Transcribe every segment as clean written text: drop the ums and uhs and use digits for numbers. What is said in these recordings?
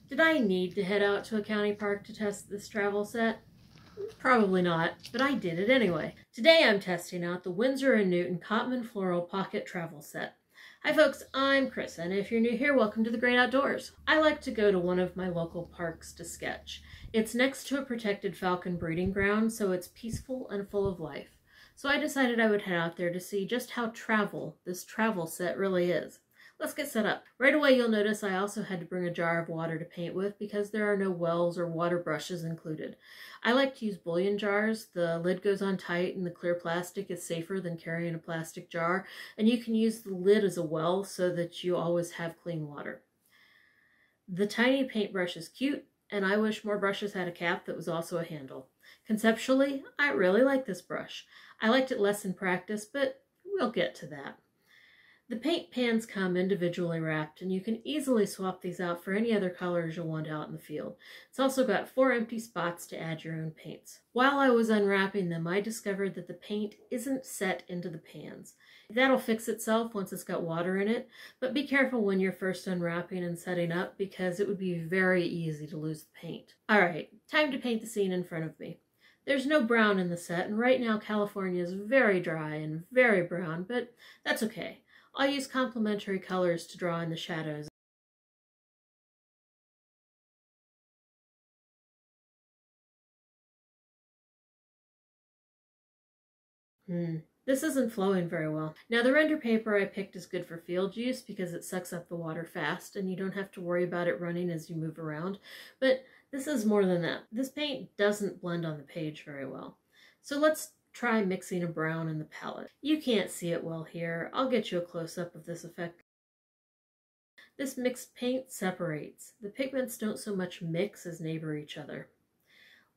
Did I need to head out to a county park to test this travel set? Probably not, but I did it anyway. Today I'm testing out the Winsor & Newton Cotman Floral Pocket Travel Set. Hi folks, I'm Chris, and if you're new here, welcome to the Great Outdoors. I like to go to one of my local parks to sketch. It's next to a protected falcon breeding ground, so it's peaceful and full of life. So I decided I would head out there to see just how this travel set really is. Let's get set up. Right away you'll notice I also had to bring a jar of water to paint with because there are no wells or water brushes included. I like to use bouillon jars. The lid goes on tight and the clear plastic is safer than carrying a plastic jar, and you can use the lid as a well so that you always have clean water. The tiny paintbrush is cute, and I wish more brushes had a cap that was also a handle. Conceptually, I really like this brush. I liked it less in practice, but we'll get to that. The paint pans come individually wrapped, and you can easily swap these out for any other colors you'll want out in the field. It's also got 4 empty spots to add your own paints. While I was unwrapping them, I discovered that the paint isn't set into the pans. That'll fix itself once it's got water in it, but be careful when you're first unwrapping and setting up because it would be very easy to lose the paint. Alright, time to paint the scene in front of me. There's no brown in the set, and right now California is very dry and very brown, but that's okay. I'll use complementary colors to draw in the shadows. This isn't flowing very well. Now the render paper I picked is good for field use because it sucks up the water fast and you don't have to worry about it running as you move around, but this is more than that. This paint doesn't blend on the page very well. So let's try mixing a brown in the palette. You can't see it well here. I'll get you a close-up of this effect. This mixed paint separates. The pigments don't so much mix as neighbor each other.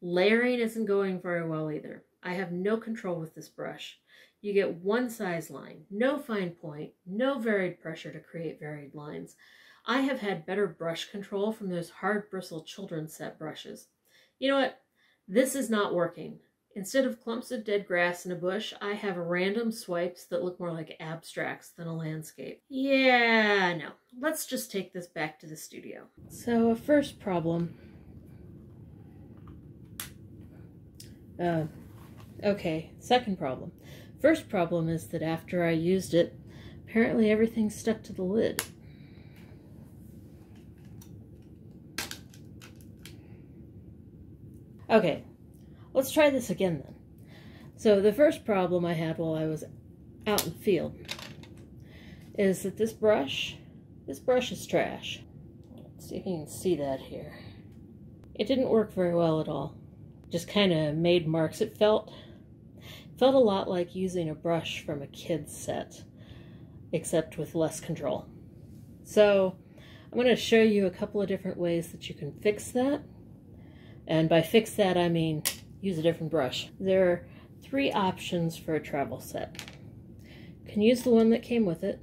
Layering isn't going very well either. I have no control with this brush. You get one size line, no fine point, no varied pressure to create varied lines. I have had better brush control from those hard bristle children's set brushes. You know what? This is not working. Instead of clumps of dead grass in a bush, I have random swipes that look more like abstracts than a landscape. Yeah, no. Let's just take this back to the studio. So, a first problem. Second problem. First problem is that after I used it, apparently everything stuck to the lid. Okay. Let's try this again then. So the first problem I had while I was out in the field is that this brush is trash. Let's see if you can see that here. It didn't work very well at all. Just kind of made marks. It felt a lot like using a brush from a kid's set, except with less control. So I'm going to show you a couple of different ways that you can fix that. And by fix that, I mean use a different brush. There are 3 options for a travel set. You can use the one that came with it.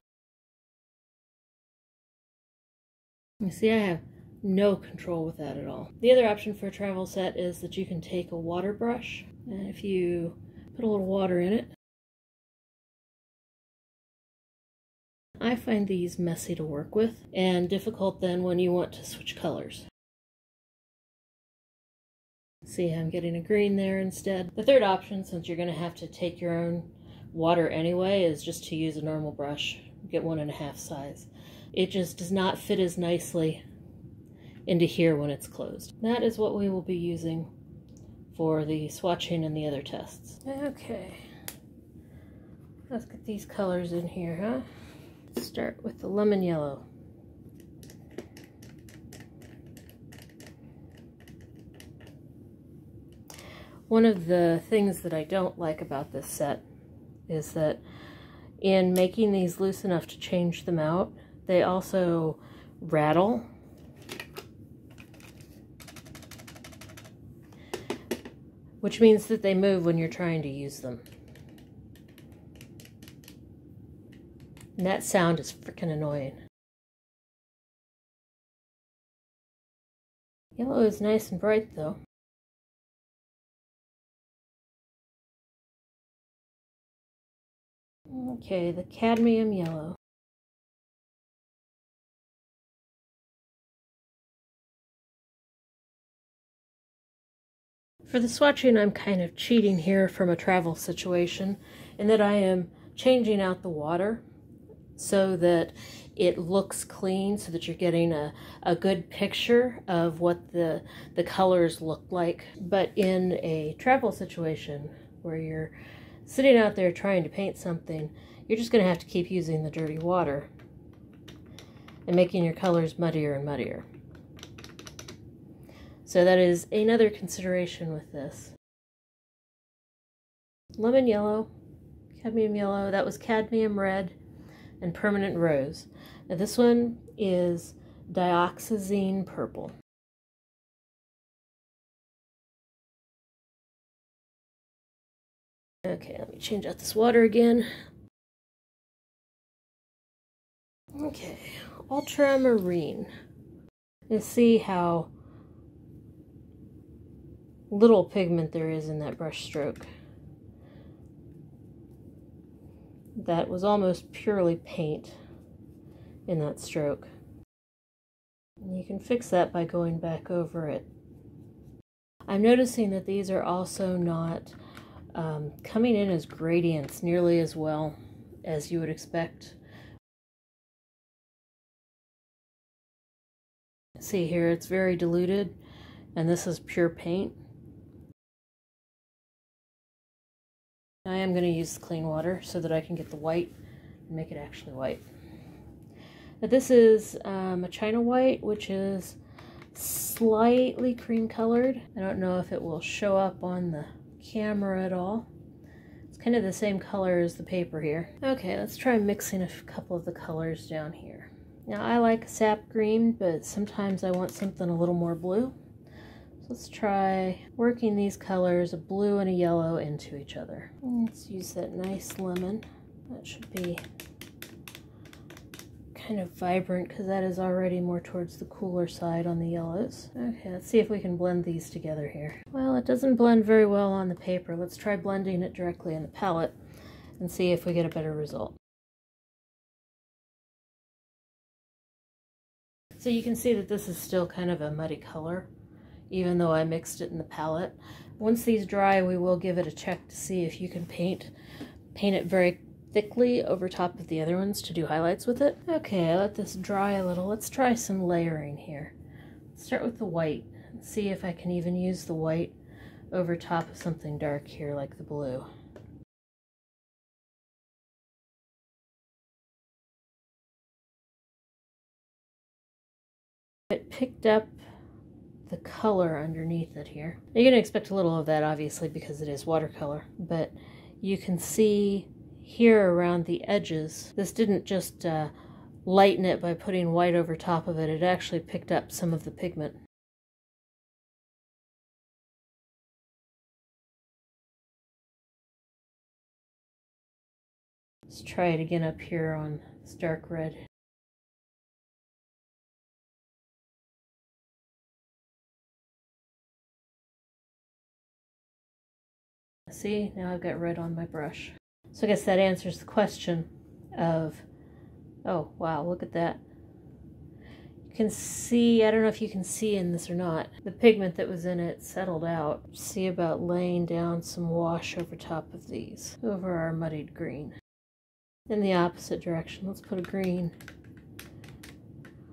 You see, I have no control with that at all. The other option for a travel set is that you can take a water brush, and if you put a little water in it. I find these messy to work with and difficult then when you want to switch colors. See, I'm getting a green there instead. The third option, since you're going to have to take your own water anyway, is just to use a normal brush. Get 1.5 size. It just does not fit as nicely into here when it's closed. That is what we will be using for the swatching and the other tests. Okay. Let's get these colors in here, huh? Let's start with the lemon yellow. One of the things that I don't like about this set is that in making these loose enough to change them out, they also rattle. Which means that they move when you're trying to use them. And that sound is freaking annoying. Yellow is nice and bright though. Okay, the cadmium yellow. For the swatching, I'm kind of cheating here from a travel situation in that I am changing out the water so that it looks clean, so that you're getting a good picture of what the colors look like. But in a travel situation where you're sitting out there trying to paint something, you're just going to have to keep using the dirty water and making your colors muddier and muddier. So that is another consideration with this. Lemon yellow, cadmium yellow, that was cadmium red, and permanent rose. Now this one is dioxazine purple. Okay, let me change out this water again. Okay, ultramarine. You see how little pigment there is in that brush stroke. That was almost purely paint in that stroke. And you can fix that by going back over it. I'm noticing that these are also not coming in as gradients nearly as well as you would expect. See here, it's very diluted, and this is pure paint. I am going to use clean water so that I can get the white and make it actually white. Now this is a China white, which is slightly cream colored. I don't know if it will show up on the camera at all. It's kind of the same color as the paper here. Okay, let's try mixing a couple of the colors down here. Now I like sap green, but sometimes I want something a little more blue. Let's try working these colors, a blue and a yellow, into each other. Let's use that nice lemon. That should be kind of vibrant because that is already more towards the cooler side on the yellows. Okay, let's see if we can blend these together here. Well, it doesn't blend very well on the paper. Let's try blending it directly in the palette and see if we get a better result. So you can see that this is still kind of a muddy color, even though I mixed it in the palette. Once these dry, we will give it a check to see if you can paint it very thickly over top of the other ones to do highlights with it. Okay, I let this dry a little. Let's try some layering here. Let's start with the white and see if I can even use the white over top of something dark here like the blue. It picked up the color underneath it here. You're going to expect a little of that, obviously, because it is watercolor, but you can see here around the edges, this didn't just lighten it by putting white over top of it, it actually picked up some of the pigment. Let's try it again up here on this dark red. See, now I've got red on my brush. So I guess that answers the question of, oh wow, look at that. You can see, I don't know if you can see in this or not, the pigment that was in it settled out. See about laying down some wash over top of these, over our muddied green. In the opposite direction, let's put a green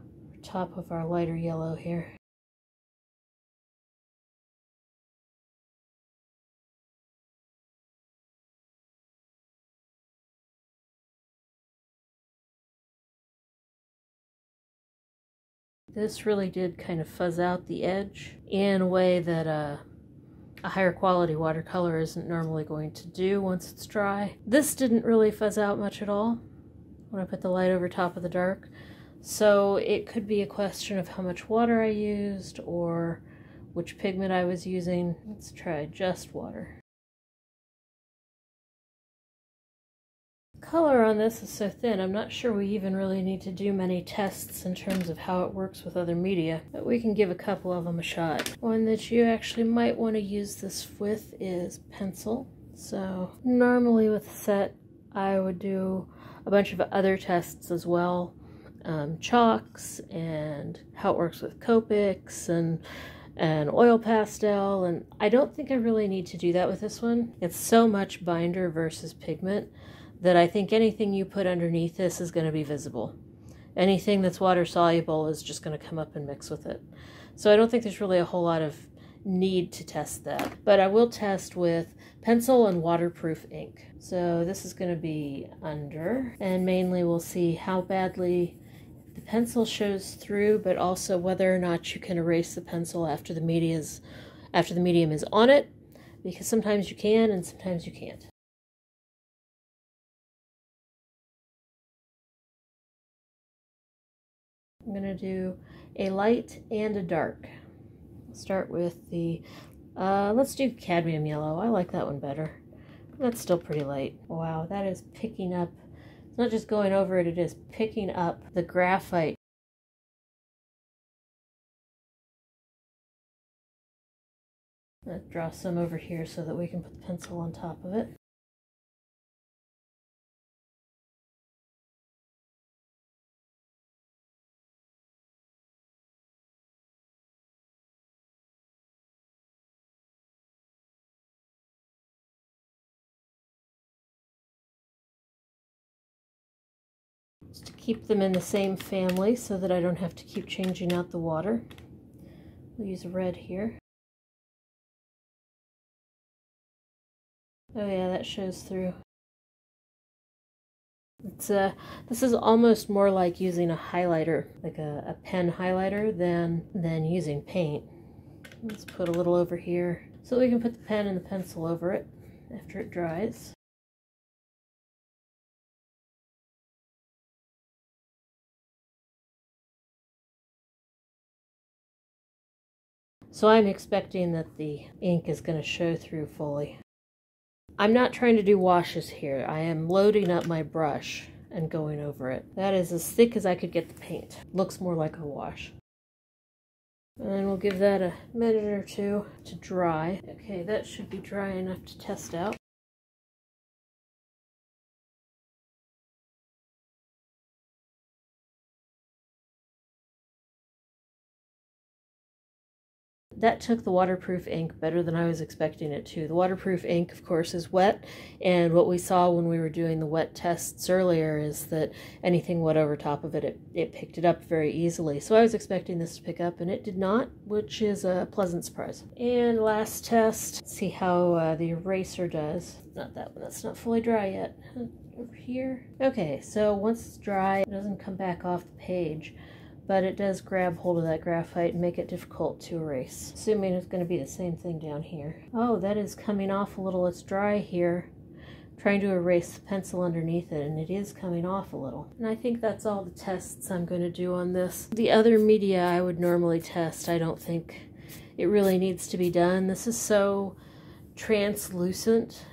over top of our lighter yellow here. This really did kind of fuzz out the edge in a way that a higher quality watercolor isn't normally going to do once it's dry. This didn't really fuzz out much at all when I put the light over top of the dark. So it could be a question of how much water I used or which pigment I was using. Let's try just water. Color on this is so thin, I'm not sure we even really need to do many tests in terms of how it works with other media, but we can give a couple of them a shot. One that you actually might want to use this with is pencil. So normally with set, I would do a bunch of other tests as well, chalks and how it works with Copics and an oil pastel, and I don't think I really need to do that with this one. It's so much binder versus pigment that I think anything you put underneath this is going to be visible. Anything that's water soluble is just going to come up and mix with it. So I don't think there's really a whole lot of need to test that. But I will test with pencil and waterproof ink. So this is going to be under, and mainly we'll see how badly the pencil shows through, but also whether or not you can erase the pencil after the medium is on it, because sometimes you can and sometimes you can't. I'm going to do a light and a dark. I'll start with the, let's do cadmium yellow. I like that one better. That's still pretty light. Wow, that is picking up. It's not just going over it, it is picking up the graphite. I'll draw some over here so that we can put the pencil on top of it. Just to keep them in the same family so that I don't have to keep changing out the water. We'll use red here. Oh yeah, that shows through. It's this is almost more like using a highlighter, like a pen highlighter, than using paint. Let's put a little over here so we can put the pen and the pencil over it after it dries. So I'm expecting that the ink is going to show through fully. I'm not trying to do washes here. I am loading up my brush and going over it. That is as thick as I could get the paint. Looks more like a wash. And we'll give that a minute or two to dry. Okay, that should be dry enough to test out. That took the waterproof ink better than I was expecting it to. The waterproof ink, of course, is wet, and what we saw when we were doing the wet tests earlier is that anything wet over top of it, it picked it up very easily. So I was expecting this to pick up, and it did not, which is a pleasant surprise. And last test, see how the eraser does. Not that one, that's not fully dry yet. Over here. Okay, so once it's dry, it doesn't come back off the page, but it does grab hold of that graphite and make it difficult to erase. Assuming it's going to be the same thing down here. Oh, that is coming off a little. It's dry here. I'm trying to erase the pencil underneath it, and it is coming off a little. And I think that's all the tests I'm going to do on this. The other media I would normally test, I don't think it really needs to be done. This is so translucent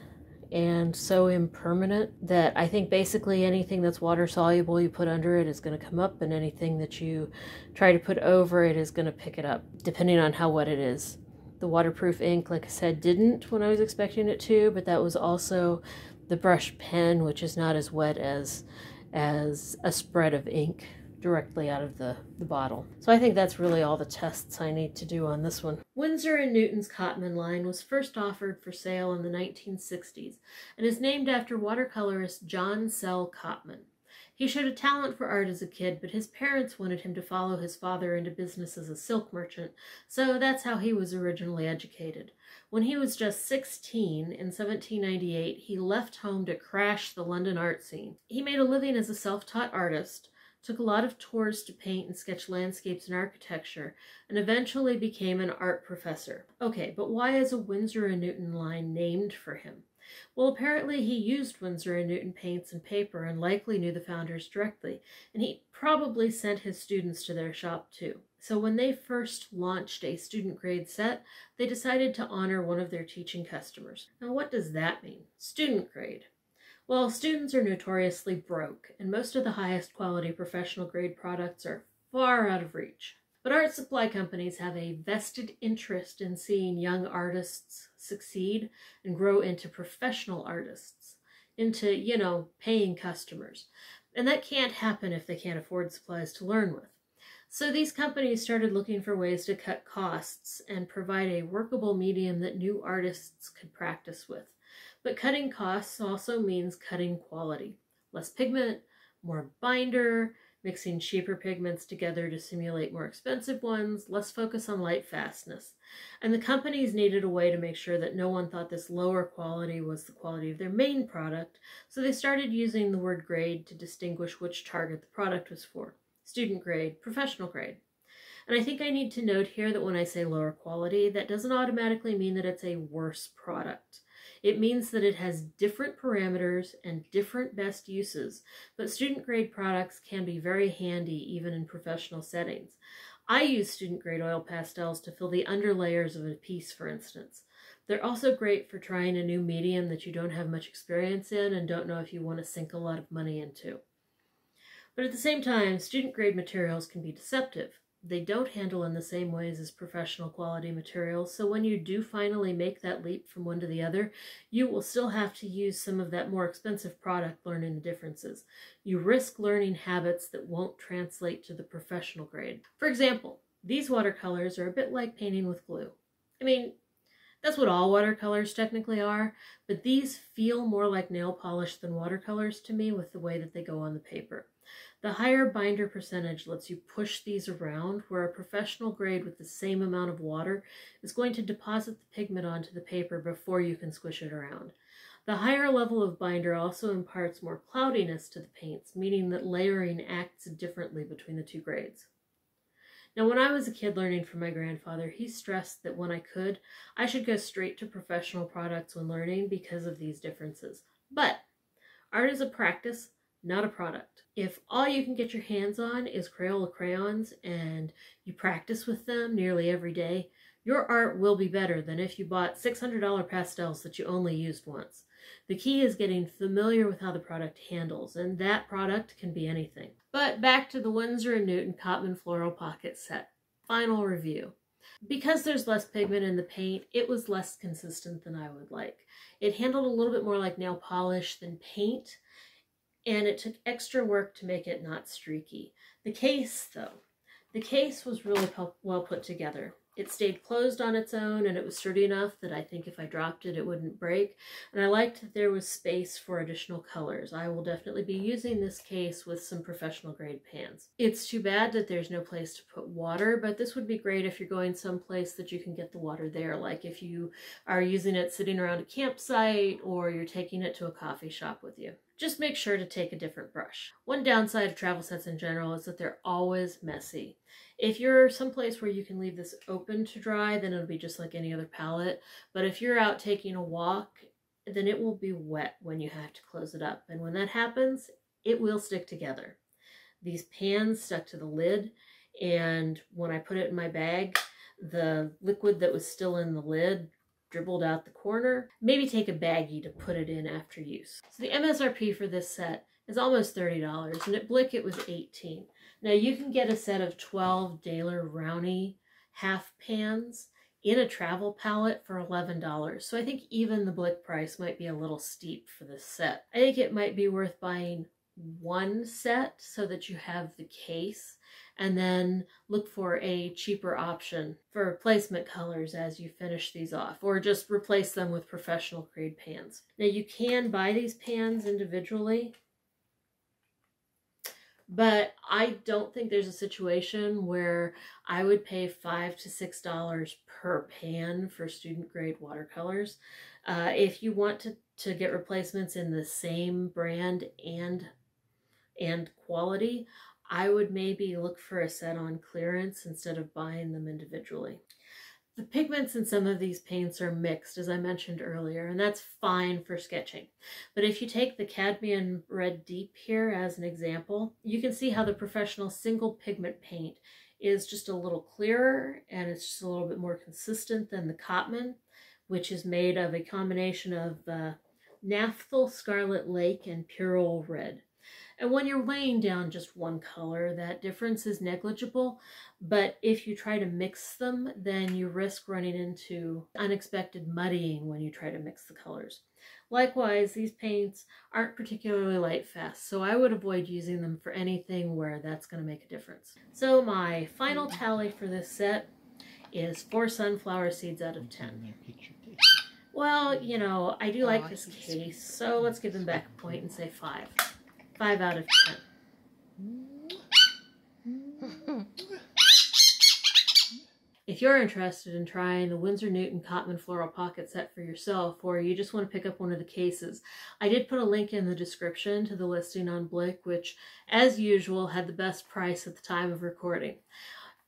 and so impermanent that I think basically anything that's water soluble you put under it is going to come up, and anything that you try to put over it is going to pick it up, depending on how wet it is. The waterproof ink, like I said, didn't when I was expecting it to, but that was also the brush pen, which is not as wet as a spread of ink directly out of the bottle. So I think that's really all the tests I need to do on this one. Winsor & Newton's Cotman line was first offered for sale in the 1960s and is named after watercolorist John Sell Cotman. He showed a talent for art as a kid, but his parents wanted him to follow his father into business as a silk merchant, so that's how he was originally educated. When he was just 16, in 1798, he left home to crash the London art scene. He made a living as a self-taught artist, took a lot of tours to paint and sketch landscapes and architecture, and eventually became an art professor. Okay, but why is a Winsor & Newton line named for him? Well, apparently he used Winsor & Newton paints and paper and likely knew the founders directly, and he probably sent his students to their shop too. So when they first launched a student grade set, they decided to honor one of their teaching customers. Now, what does that mean? Student grade. Well, students are notoriously broke, and most of the highest quality professional grade products are far out of reach. But art supply companies have a vested interest in seeing young artists succeed and grow into professional artists, into, paying customers. And that can't happen if they can't afford supplies to learn with. So these companies started looking for ways to cut costs and provide a workable medium that new artists could practice with. But cutting costs also means cutting quality. Less pigment, more binder, mixing cheaper pigments together to simulate more expensive ones, less focus on light fastness. And the companies needed a way to make sure that no one thought this lower quality was the quality of their main product, so they started using the word grade to distinguish which target the product was for. Student grade, professional grade. And I think I need to note here that when I say lower quality, that doesn't automatically mean that it's a worse product. It means that it has different parameters and different best uses, but student grade products can be very handy even in professional settings. I use student grade oil pastels to fill the underlayers of a piece, for instance. They're also great for trying a new medium that you don't have much experience in and don't know if you want to sink a lot of money into. But at the same time, student grade materials can be deceptive. They don't handle in the same ways as professional quality materials, so when you do finally make that leap from one to the other, you will still have to use some of that more expensive product learning the differences. You risk learning habits that won't translate to the professional grade. For example, these watercolors are a bit like painting with glue. I mean, that's what all watercolors technically are, but these feel more like nail polish than watercolors to me with the way that they go on the paper. The higher binder percentage lets you push these around, where a professional grade with the same amount of water is going to deposit the pigment onto the paper before you can squish it around. The higher level of binder also imparts more cloudiness to the paints, meaning that layering acts differently between the two grades. Now, when I was a kid learning from my grandfather, he stressed that when I could, I should go straight to professional products when learning because of these differences. But art is a practice, not a product. If all you can get your hands on is Crayola crayons and you practice with them nearly every day, your art will be better than if you bought $600 pastels that you only used once. The key is getting familiar with how the product handles, and that product can be anything. But back to the Winsor & Newton Cotman Floral Pocket Set. Final review. Because there's less pigment in the paint, it was less consistent than I would like. It handled a little bit more like nail polish than paint, and it took extra work to make it not streaky. The case, though, the case was really well put together. It stayed closed on its own, and it was sturdy enough that I think if I dropped it, it wouldn't break. And I liked that there was space for additional colors. I will definitely be using this case with some professional grade pans. It's too bad that there's no place to put water, but this would be great if you're going someplace that you can get the water there, like if you are using it sitting around a campsite or you're taking it to a coffee shop with you. Just make sure to take a different brush. One downside of travel sets in general is that they're always messy. If you're someplace where you can leave this open to dry, then it'll be just like any other palette. But if you're out taking a walk, then it will be wet when you have to close it up. And when that happens, it will stick together. These pans stuck to the lid, and when I put it in my bag, the liquid that was still in the lid dribbled out the corner. Maybe take a baggie to put it in after use. So the MSRP for this set is almost $30, and at Blick it was $18. Now you can get a set of 12 Daler Rowney half pans in a travel palette for $11. So I think even the Blick price might be a little steep for this set. I think it might be worth buying one set so that you have the case, and then look for a cheaper option for replacement colors as you finish these off, or just replace them with professional grade pans. Now you can buy these pans individually, but I don't think there's a situation where I would pay $5 to $6 per pan for student grade watercolors. If you want to get replacements in the same brand and quality, I would maybe look for a set on clearance instead of buying them individually. The pigments in some of these paints are mixed, as I mentioned earlier, and that's fine for sketching. But if you take the cadmium red deep here as an example, you can see how the professional single pigment paint is just a little clearer, and it's just a little bit more consistent than the Cotman, which is made of a combination of Naphthol Scarlet Lake and Purell Red. And when you're laying down just one color, that difference is negligible. But if you try to mix them, then you risk running into unexpected muddying when you try to mix the colors. Likewise, these paints aren't particularly light fast, so I would avoid using them for anything where that's going to make a difference. So my final tally for this set is 4 sunflower seeds out of 10. Well, you know, I do like this case, so let's give them back a point and say 5. 5 out of 10. If you're interested in trying the Winsor Newton Cotman Floral Pocket Set for yourself, or you just want to pick up one of the cases, I did put a link in the description to the listing on Blick, which, as usual, had the best price at the time of recording.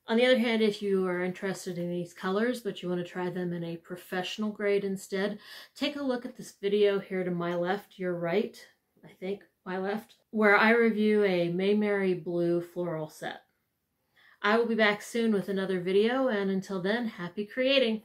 On the other hand, if you are interested in these colors, but you want to try them in a professional grade instead, take a look at this video here to my left, your right, I think, my left, where I review a Mayberry Blue floral set. I will be back soon with another video, and until then, happy creating!